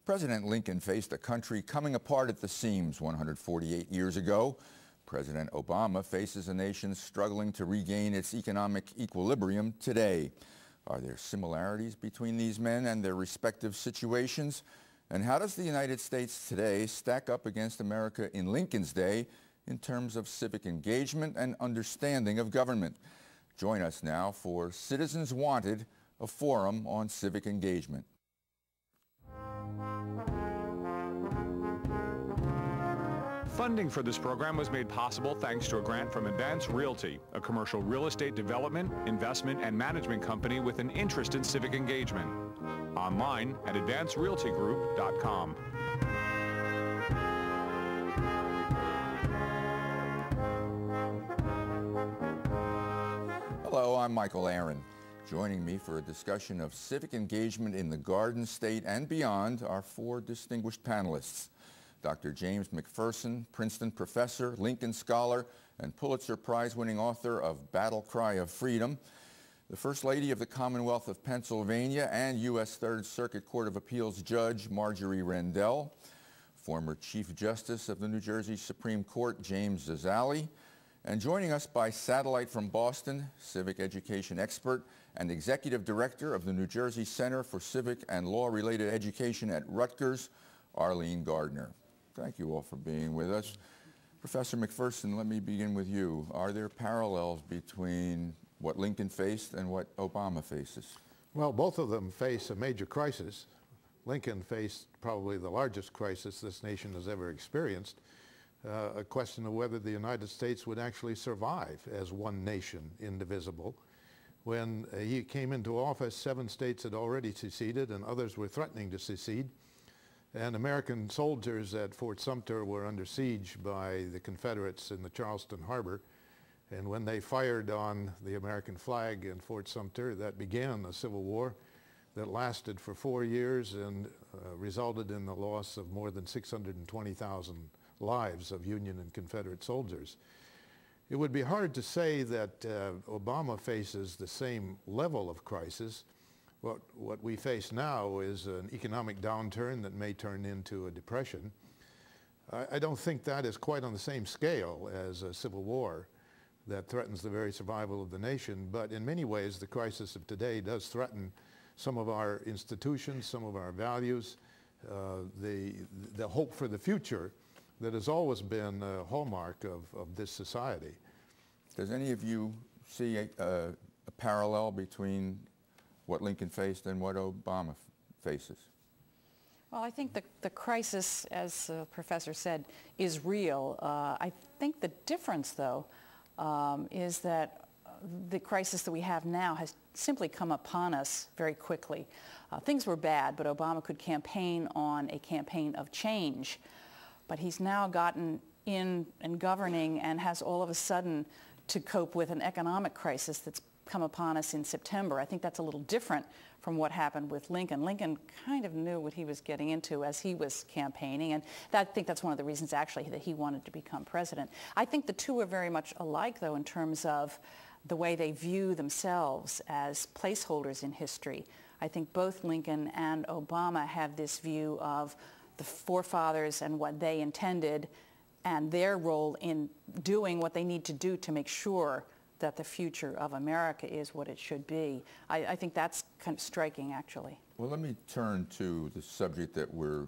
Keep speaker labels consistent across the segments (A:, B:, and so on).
A: President Lincoln faced a country coming apart at the seams 148 years ago. President Obama faces a nation struggling to regain its economic equilibrium today. Are there similarities between these men and their respective situations? And how does the United States today stack up against America in Lincoln's day in terms of civic engagement and understanding of government? Join us now for Citizens Wanted, a forum on civic engagement.
B: Funding for this program was made possible thanks to a grant from Advance Realty, a commercial real estate development, investment, and management company with an interest in civic engagement. Online at advancerealtygroup.com.
A: Hello, I'm Michael Aron. Joining me for a discussion of civic engagement in the Garden State and beyond are four distinguished panelists. Dr. James McPherson, Princeton professor, Lincoln scholar, and Pulitzer Prize-winning author of Battle Cry of Freedom, the First Lady of the Commonwealth of Pennsylvania and U.S. Third Circuit Court of Appeals Judge Marjorie Rendell, former Chief Justice of the New Jersey Supreme Court James Zazzali, and joining us by satellite from Boston, civic education expert and executive director of the New Jersey Center for Civic and Law-Related Education at Rutgers, Arlene Gardner. Thank you all for being with us. Professor McPherson, let me begin with you. Are there parallels between what Lincoln faced and what Obama faces?
C: Well, both of them face a major crisis. Lincoln faced probably the largest crisis this nation has ever experienced, a question of whether the United States would actually survive as one nation, indivisible. When he came into office, 7 states had already seceded and others were threatening to secede. And American soldiers at Fort Sumter were under siege by the Confederates in the Charleston Harbor. And when they fired on the American flag in Fort Sumter, that began a civil war that lasted for 4 years and resulted in the loss of more than 620,000 lives of Union and Confederate soldiers. It would be hard to say that Obama faces the same level of crisis. What we face now is an economic downturn that may turn into a depression. I don't think that is quite on the same scale as a civil war that threatens the very survival of the nation, but in many ways the crisis of today does threaten some of our institutions, some of our values, the hope for the future that has always been a hallmark of this society.
A: Does any of you see a parallel between what Lincoln faced and what Obama faces?
D: Well, I think the crisis, as the professor said, is real. I think the difference, though, is that the crisis that we have now has simply come upon us very quickly. Things were bad, but Obama could campaign on a campaign of change. But he's now gotten in and governing and has all of a sudden to cope with an economic crisis that's come upon us in September. I think that's a little different from what happened with Lincoln. Lincoln kind of knew what he was getting into as he was campaigning, and I think that's one of the reasons actually that he wanted to become president. I think the two are very much alike, though, in terms of the way they view themselves as placeholders in history. I think both Lincoln and Obama have this view of the forefathers and what they intended and their role in doing what they need to do to make sure that the future of America is what it should be. I think that's kind of striking, actually.
A: Well, let me turn to the subject that we're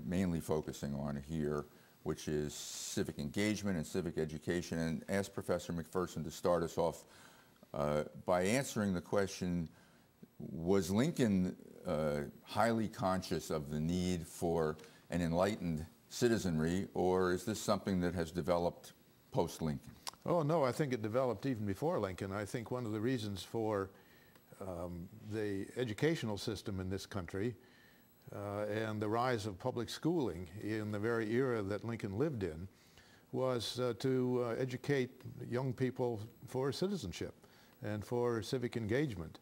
A: mainly focusing on here, which is civic engagement and civic education, and ask Professor McPherson to start us off by answering the question, was Lincoln highly conscious of the need for an enlightened citizenry, or is this something that has developed post-Lincoln?
C: Oh, no, I think it developed even before Lincoln. I think one of the reasons for the educational system in this country and the rise of public schooling in the very era that Lincoln lived in was to educate young people for citizenship and for civic engagement.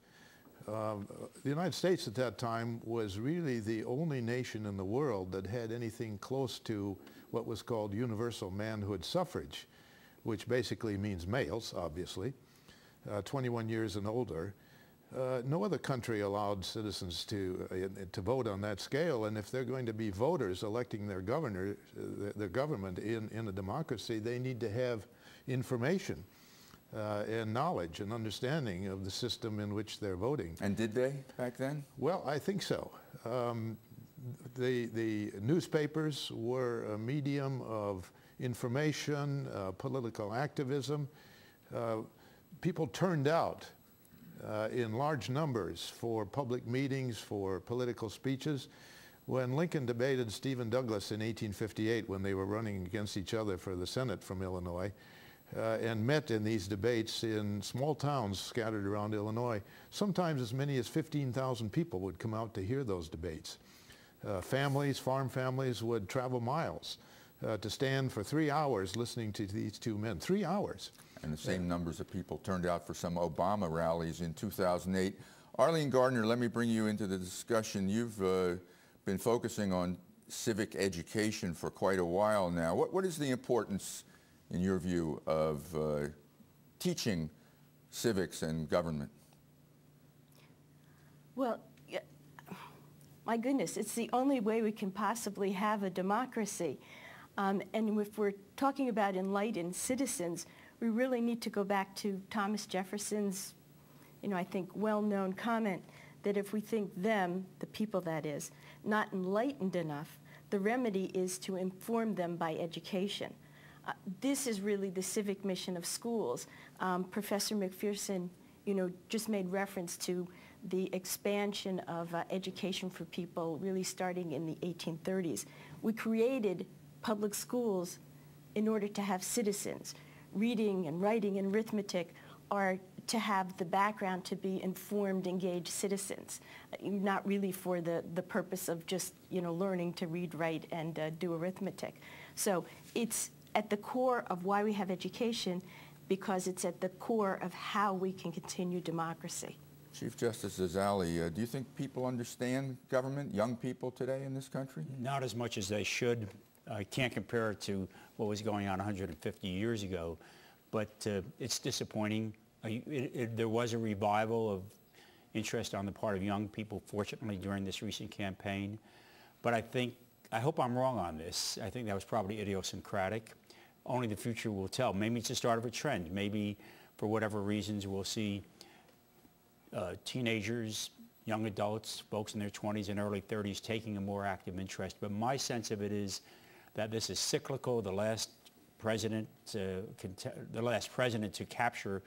C: The United States at that time was really the only nation in the world that had anything close to what was called universal manhood suffrage, which basically means males, obviously, 21 years and older. No other country allowed citizens to vote on that scale, and if they're going to be voters electing their governor, their government in a democracy, they need to have information and knowledge and understanding of the system in which they're voting.
A: And did they back then?
C: Well, I think so. The newspapers were a medium of information, political activism. People turned out in large numbers for public meetings, for political speeches. When Lincoln debated Stephen Douglas in 1858, when they were running against each other for the Senate from Illinois, and met in these debates in small towns scattered around Illinois, sometimes as many as 15,000 people would come out to hear those debates. Families, farm families, would travel miles to stand for 3 hours listening to these two men. 3 hours.
A: And the same numbers of people turned out for some Obama rallies in 2008. Arlene Gardner, let me bring you into the discussion. You've been focusing on civic education for quite a while now. What is the importance, in your view, of teaching civics and government?
E: Well, my goodness, it's the only way we can possibly have a democracy. And if we're talking about enlightened citizens, we really need to go back to Thomas Jefferson's, I think, well-known comment that if we think them, the people that is, not enlightened enough, the remedy is to inform them by education. This is really the civic mission of schools. Professor McPherson, just made reference to the expansion of education for people really starting in the 1830s. We created public schools in order to have citizens. Reading and writing and arithmetic are to have the background to be informed, engaged citizens, not really for the purpose of just learning to read, write, and do arithmetic. So it's at the core of why we have education, because it's at the core of how we can continue democracy.
A: Chief Justice Zazzali, do you think people understand government, young people today in this country?
F: Not as much as they should. I can't compare it to what was going on 150 years ago, but it's disappointing. There was a revival of interest on the part of young people, fortunately, during this recent campaign. But I hope I'm wrong on this. I think that was probably idiosyncratic. Only the future will tell. Maybe it's the start of a trend. Maybe, for whatever reasons, we'll see teenagers, young adults, folks in their 20s and early 30s taking a more active interest. But my sense of it is that this is cyclical. The last president to capture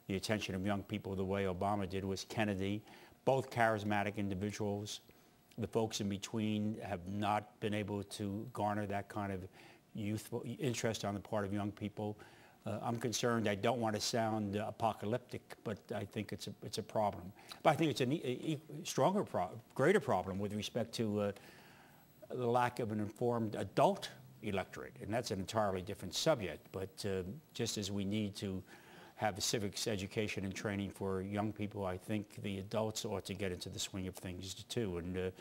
F: the attention of young people the way Obama did was Kennedy. Both charismatic individuals. The folks in between have not been able to garner that kind of youthful interest on the part of young people. I'm concerned. I don't want to sound apocalyptic, but I think it's a problem. But I think it's a stronger greater problem with respect to the lack of an informed adult electorate, and that's an entirely different subject. But just as we need to have civics education and training for young people, I think the adults ought to get into the swing of things too, and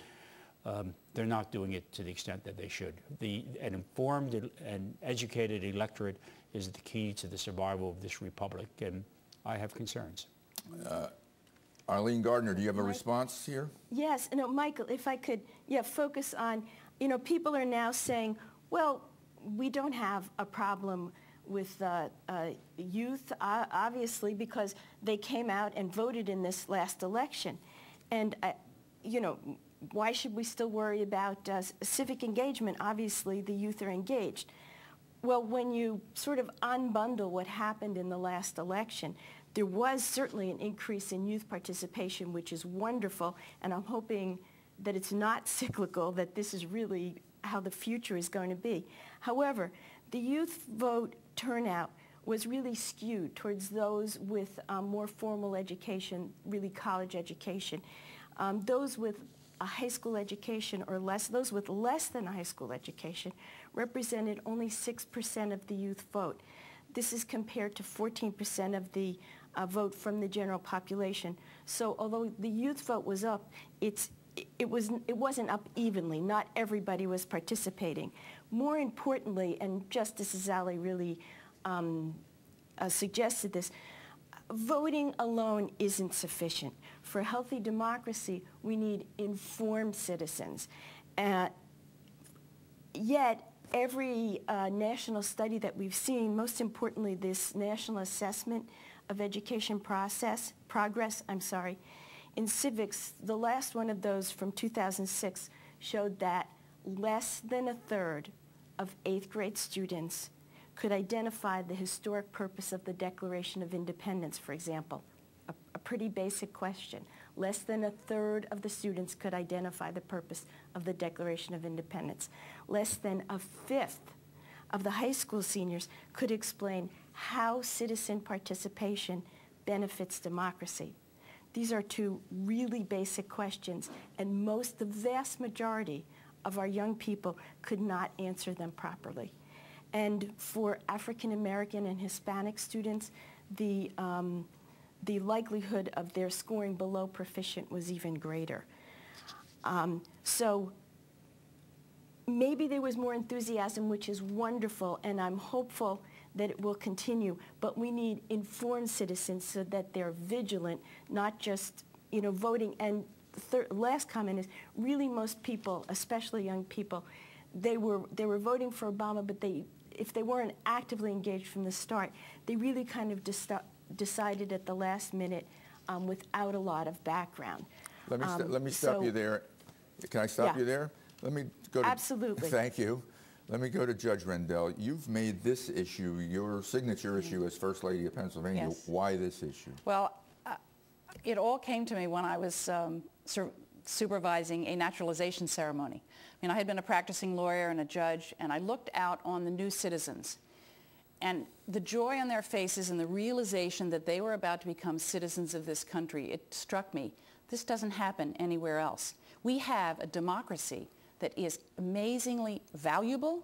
F: they're not doing it to the extent that they should. An informed and educated electorate is the key to the survival of this republic, and I have concerns.
A: Arlene Gardner, do you have a response here?
E: Yes, Michael, if I could, focus on, people are now saying, well, we don't have a problem with youth, obviously, because they came out and voted in this last election. And, why should we still worry about civic engagement? Obviously, the youth are engaged. Well, when you sort of unbundle what happened in the last election, there was certainly an increase in youth participation, which is wonderful, and I'm hoping that it's not cyclical, that this is really how the future is going to be. However, the youth vote turnout was really skewed towards those with more formal education, really college education. Those with a high school education or less, those with less than a high school education represented only 6% of the youth vote. This is compared to 14% of the vote from the general population. So although the youth vote was up, it wasn't up evenly. Not everybody was participating. More importantly, and Justice Zazzali really suggested this, voting alone isn't sufficient. For a healthy democracy, we need informed citizens. Yet, every national study that we've seen, most importantly this National Assessment of Education Progress, in civics, the last one of those from 2006 showed that less than a third of 8th grade students could identify the historic purpose of the Declaration of Independence, for example. A pretty basic question. Less than a third of the students could identify the purpose of the Declaration of Independence. Less than a fifth of the high school seniors could explain how citizen participation benefits democracy. These are two really basic questions, and the vast majority of our young people could not answer them properly. And for African American and Hispanic students, the likelihood of their scoring below proficient was even greater. So maybe there was more enthusiasm, which is wonderful, and I'm hopeful that it will continue, but we need informed citizens so that they're vigilant, not just voting. And the last comment is, really most people, especially young people, they were voting for Obama, but if they weren't actively engaged from the start, they really kind of decided at the last minute without a lot of background.
A: Let me stop you there. Can I stop you there? Let me go to...
E: Absolutely.
A: Thank you. Let me go to Judge Rendell. You've made this issue your signature issue as First Lady of Pennsylvania.
D: Yes.
A: Why this issue?
D: Well, it all came to me when I was supervising a naturalization ceremony. I mean, I had been a practicing lawyer and a judge, and I looked out on the new citizens. And the joy on their faces and the realization that they were about to become citizens of this country, it struck me. This doesn't happen anywhere else. We have a democracy that is amazingly valuable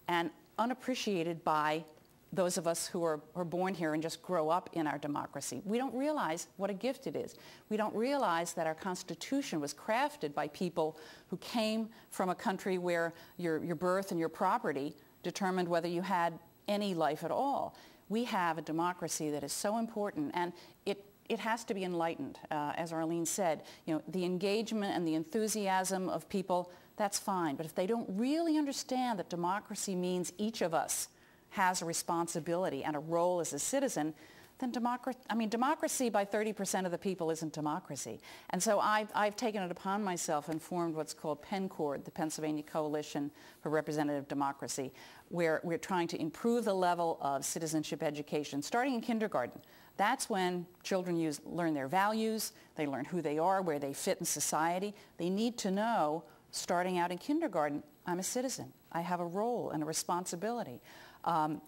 D: and unappreciated by those of us who are born here and just grow up in our democracy. We don't realize what a gift it is. We don't realize that our Constitution was crafted by people who came from a country where your birth and your property determined whether you had any life at all. We have a democracy that is so important, and it has to be enlightened. As Arlene said, the engagement and the enthusiasm of people, that's fine. But if they don't really understand that democracy means each of us has a responsibility and a role as a citizen, then democracy by 30% of the people isn't democracy. And so I've taken it upon myself and formed what's called PennCord, the Pennsylvania Coalition for Representative Democracy, where we're trying to improve the level of citizenship education, starting in kindergarten. That's when children learn their values, they learn who they are, where they fit in society. They need to know, starting out in kindergarten, I'm a citizen. I have a role and a responsibility. And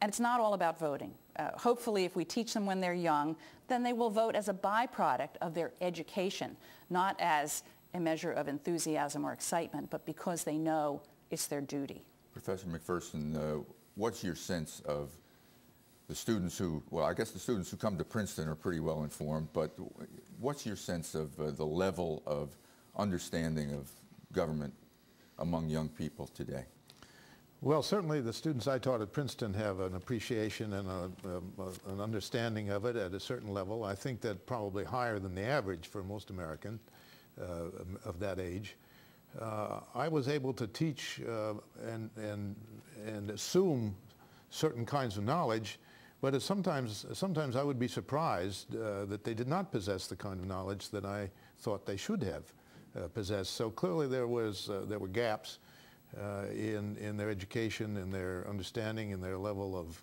D: it's not all about voting. Hopefully, if we teach them when they're young, then they will vote as a byproduct of their education, not as a measure of enthusiasm or excitement, but because they know it's their duty.
A: Professor McPherson, what's your sense of the students who, well, I guess the students who come to Princeton are pretty well informed, but what's your sense of the level of understanding of government among young people today?
C: Well, certainly the students I taught at Princeton have an appreciation and an understanding of it at a certain level. I think that probably higher than the average for most Americans of that age. I was able to teach and assume certain kinds of knowledge, but sometimes I would be surprised that they did not possess the kind of knowledge that I thought they should have possessed. So clearly there were gaps in their education, in their understanding, in their level of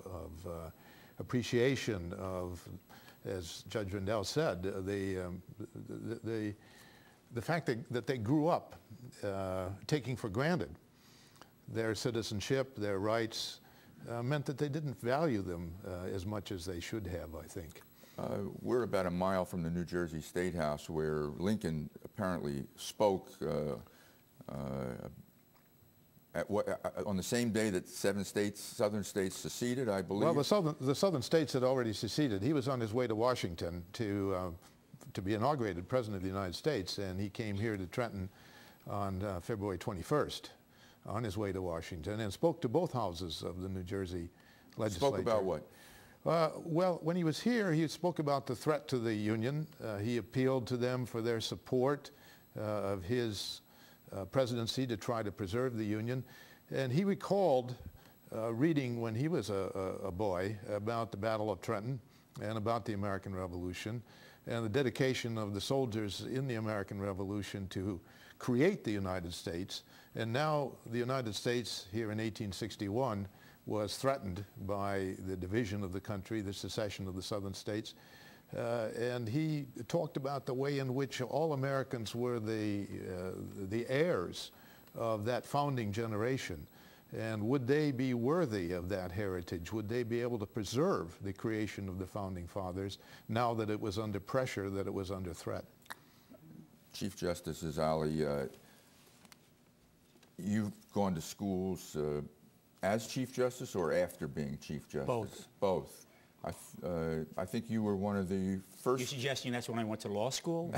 C: appreciation of, as Judge Rendell said, the fact that they grew up taking for granted their citizenship, their rights, meant that they didn't value them as much as they should have, I think.
A: We're about a mile from the New Jersey State House, where Lincoln apparently spoke on the same day that 7 southern states seceded, I believe.
C: Well, the southern states had already seceded. He was on his way to Washington to be inaugurated President of the United States, and he came here to Trenton on February 21st on his way to Washington and spoke to both houses of the New Jersey legislature.
A: Spoke about what?
C: Well, when he was here, he spoke about the threat to the Union. He appealed to them for their support of his presidency to try to preserve the Union. And he recalled reading when he was a boy about the Battle of Trenton and about the American Revolution and the dedication of the soldiers in the American Revolution to create the United States. And now the United States here in 1861 was threatened by the division of the country, the secession of the southern states. And he talked about the way in which all Americans were the heirs of that founding generation. And would they be worthy of that heritage? Would they be able to preserve the creation of the founding fathers now that it was under pressure, that it was under threat?
A: Chief Justice Zazzali, you've gone to schools as Chief Justice or after being Chief Justice?
F: Both.
A: Both. I think you were one of the first...
F: You're suggesting that's when I went to law school?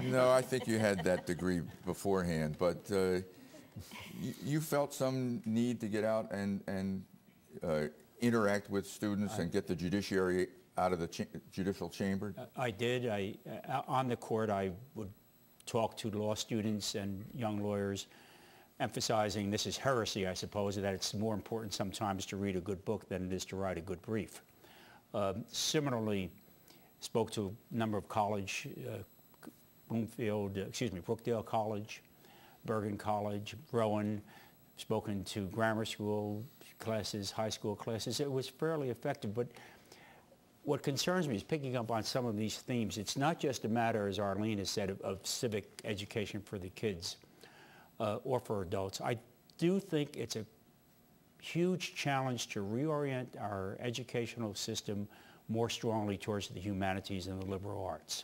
A: No, I think you had that degree beforehand, but you felt some need to get out and interact with students and get the judiciary out of the judicial chamber?
F: I did. On the court, I would talk to law students and young lawyers, emphasizing this is heresy, I suppose, that it's more important sometimes to read a good book than it is to write a good brief. Similarly, spoke to a number of college, Brookdale College, Bergen College, Rowan, spoken to grammar school classes, high school classes. It was fairly effective, but what concerns me is picking up on some of these themes. It's not just a matter, as Arlene has said, of civic education for the kids or for adults. I do think it's a huge challenge to reorient our educational system more strongly towards the humanities and the liberal arts.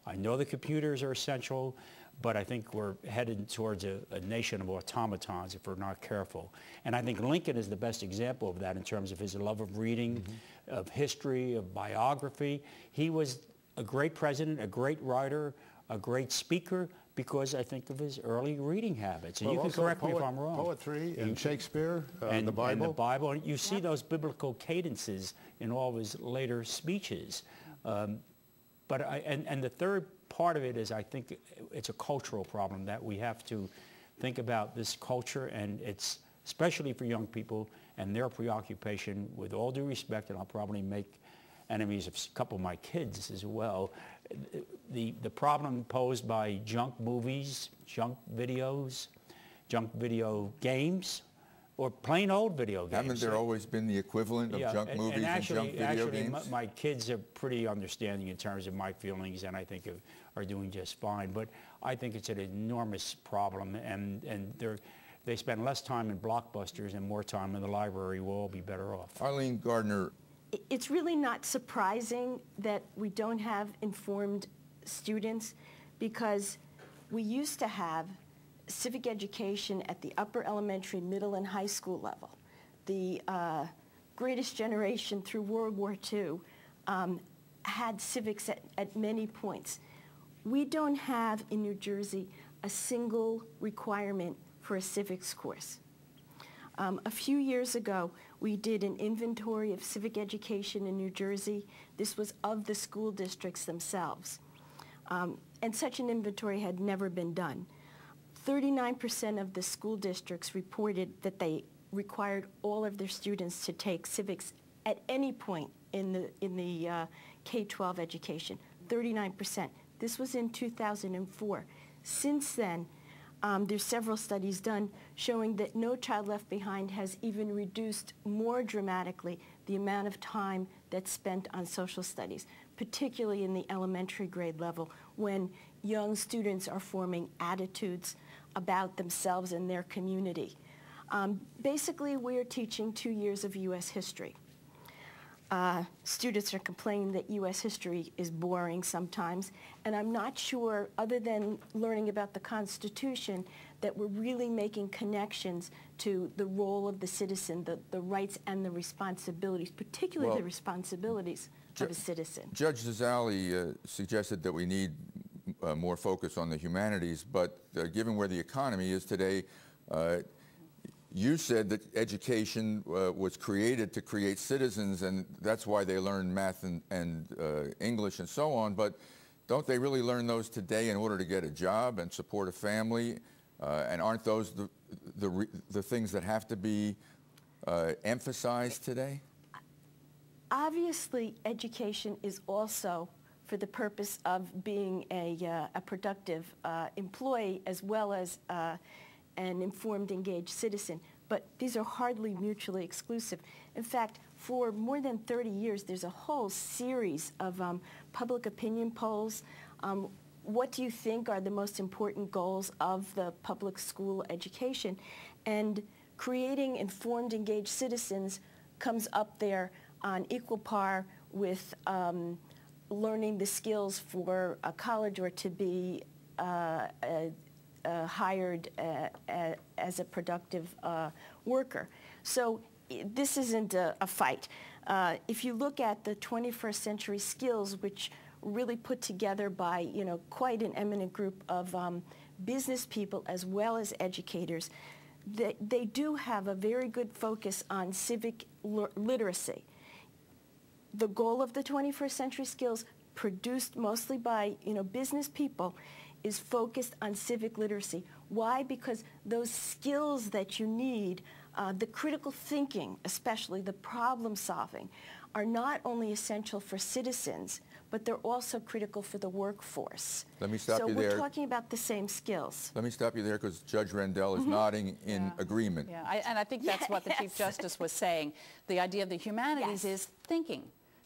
F: I know the computers are essential, but I think we're headed towards a nation of automatons if we're not careful. And I think Lincoln is the best example of that in terms of his love of reading, of history, of biography. He was a great president, a great writer, a great speaker, because I think of his early reading habits. And
C: well,
F: you can correct me if I'm wrong.
C: Poetry and Shakespeare,
F: and
C: the Bible.
F: And the Bible. And you see those biblical cadences in all of his later speeches. And the third part of it is, I think it's a cultural problem that we have to think about this culture, and it's especially for young people and their preoccupation, with all due respect, and I'll probably make enemies of a couple of my kids as well, the problem posed by junk movies, junk videos, junk video games, or plain old video games.
A: Haven't there always been the equivalent of junk movies and junk video games?
F: My kids are pretty understanding in terms of my feelings, and I think are doing just fine. But I think it's an enormous problem, and they spend less time in blockbusters and more time in the library. We'll all be better off.
A: Arlene, Gardner.
E: It's really not surprising that we don't have informed students, because we used to have civic education at the upper elementary, middle, and high school level. The greatest generation through World War II had civics at many points. We don't have in New Jersey a single requirement for a civics course. A few years ago, we did an inventory of civic education in New Jersey. This was of the school districts themselves. And such an inventory had never been done. 39% of the school districts reported that they required all of their students to take civics at any point in the K-12 education. 39%. This was in 2004. Since then, there's several studies done showing that No Child Left Behind has even reduced more dramatically the amount of time that's spent on social studies, particularly in the elementary grade level, when young students are forming attitudes about themselves and their community. Basically, we're teaching 2 years of U.S. history. Students are complaining that U.S. history is boring sometimes, and I'm not sure, other than learning about the Constitution, that we're really making connections to the role of the citizen, the rights and the responsibilities, particularly the responsibilities of a citizen.
A: Judge Zazzali suggested that we need more focus on the humanities, but given where the economy is today, you said that education was created to create citizens, and that's why they learn math and English and so on, but don't they really learn those today in order to get a job and support a family? And aren't those the things that have to be emphasized today?
E: Obviously, education is also for the purpose of being a productive employee as well as an informed, engaged citizen. But these are hardly mutually exclusive. In fact, for more than 30 years, there's a whole series of public opinion polls. What do you think are the most important goals of the public school education? And creating informed, engaged citizens comes up there on equal par with learning the skills for a college or to be hired as a productive worker. So this isn't a fight. If you look at the 21st century skills, which really put together by quite an eminent group of business people as well as educators, they do have a very good focus on civic literacy. The goal of the 21st century skills, produced mostly by business people, is focused on civic literacy. Why? Because those skills that you need, the critical thinking, especially the problem solving, are not only essential for citizens, but they're also critical for the workforce.
A: Let me stop you there.
E: So we're talking about the same skills.
A: Let me stop you there because Judge Rendell is nodding in agreement.
D: Yeah, and I think that's what the Chief Justice was saying. The idea of the humanities is thinking,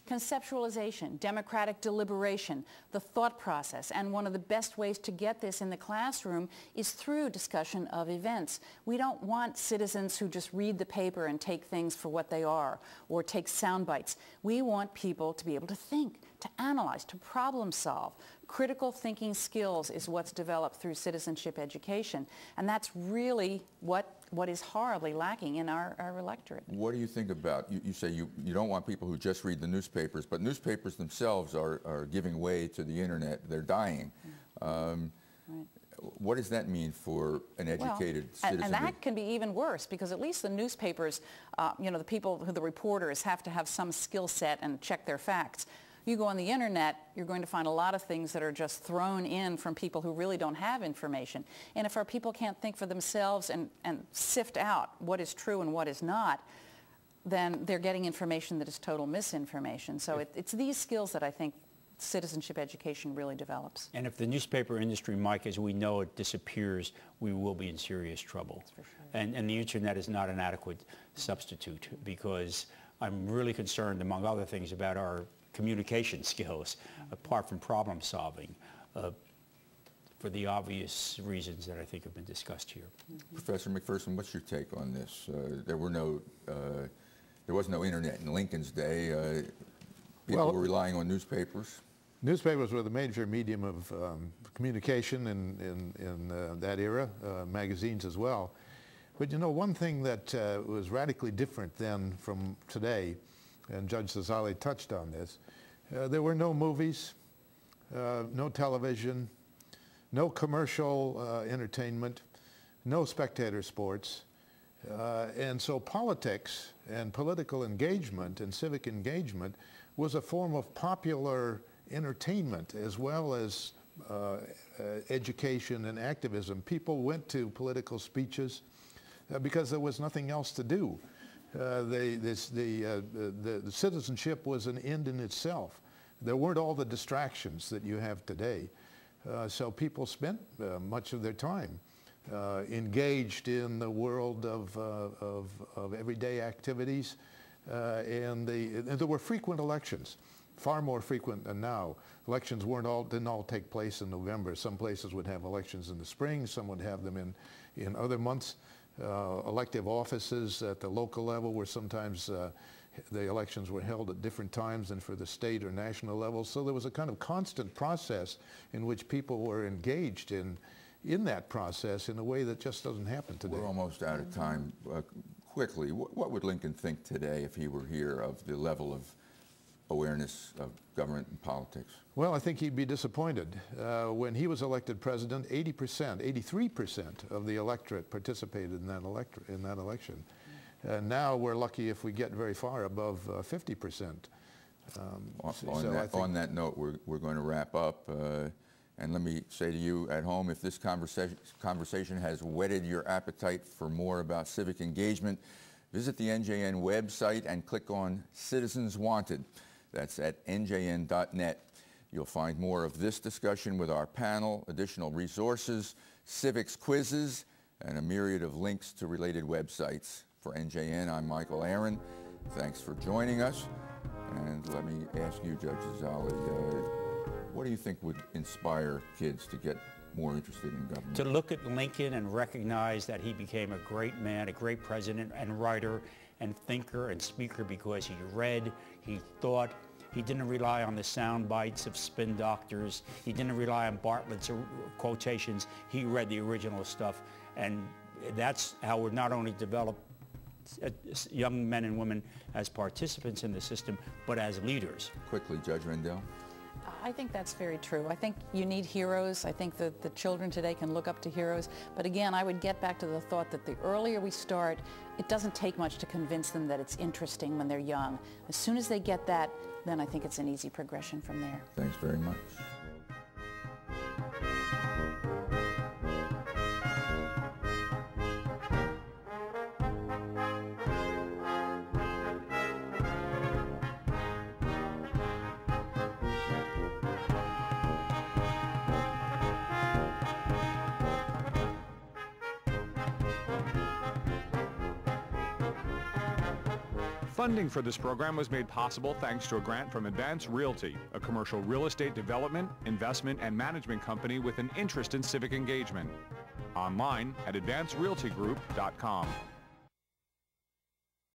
D: conceptualization, democratic deliberation, the thought process. And one of the best ways to get this in the classroom is through discussion of events. We don't want citizens who just read the paper and take things for what they are or take sound bites. We want people to be able to think, to analyze, to problem solve. Critical thinking skills is what's developed through citizenship education. And that's really what is horribly lacking in our electorate.
A: What do you think about, you say you don't want people who just read the newspapers, but newspapers themselves are giving way to the internet. They're dying.
D: Right.
A: What does that mean for an educated citizen?
D: And that can be even worse because at least the newspapers, the people, the reporters have to have some skill set and check their facts. You go on the internet, you're going to find a lot of things that are just thrown in from people who really don't have information. And if our people can't think for themselves and sift out what is true and what is not, then they're getting information that is total misinformation. So it's these skills that I think citizenship education really develops.
F: And if the newspaper industry, Mike, as we know it, disappears, we will be in serious trouble.
D: That's for sure.
F: And the internet is not an adequate substitute because I'm really concerned, among other things, about our communication skills, apart from problem solving, for the obvious reasons that I think have been discussed here.
A: Professor McPherson, what's your take on this? There was no internet in Lincoln's day. People were relying on newspapers.
C: Newspapers were the major medium of communication in that era, magazines as well. But one thing that was radically different then from today, and Judge Zazzali touched on this, there were no movies, no television, no commercial entertainment, no spectator sports. And so politics and political engagement and civic engagement was a form of popular entertainment as well as education and activism. People went to political speeches because there was nothing else to do. The citizenship was an end in itself. There weren't all the distractions that you have today. So people spent much of their time engaged in the world of everyday activities, and there were frequent elections, far more frequent than now. Elections didn't all take place in November. Some places would have elections in the spring, some would have them in other months. Elective offices at the local level were sometimes the elections were held at different times than for the state or national level. So there was a kind of constant process in which people were engaged in that process in a way that just doesn't happen today.
A: We're almost out of time. Quickly, what would Lincoln think today if he were here of the level of awareness of government and politics?
C: Well, I think he'd be disappointed. When he was elected president, 83% of the electorate participated in that election. Now we're lucky if we get very far above 50%.
A: On that note, we're going to wrap up. And let me say to you at home, if this conversation has whetted your appetite for more about civic engagement, visit the NJN website and click on Citizens Wanted. That's at njn.net. You'll find more of this discussion with our panel, additional resources, civics quizzes, and a myriad of links to related websites. For NJN, I'm Michael Aron. Thanks for joining us. And let me ask you, Judge Zazzali, what do you think would inspire kids to get more interested in government?
F: To look at Lincoln and recognize that he became a great man, a great president and writer and thinker and speaker because he read, he thought. He didn't rely on the sound bites of spin doctors. He didn't rely on Bartlett's quotations. He read the original stuff. And that's how we're not only develop young men and women as participants in the system, but as leaders.
A: Quickly, Judge Rendell.
D: I think that's very true. I think you need heroes. I think that the children today can look up to heroes. But again, I would get back to the thought that the earlier we start, it doesn't take much to convince them that it's interesting when they're young. As soon as they get that, then I think it's an easy progression from there.
A: Thanks very much.
B: Funding for this program was made possible thanks to a grant from Advance Realty, a commercial real estate development, investment, and management company with an interest in civic engagement. Online at advancerealtygroup.com.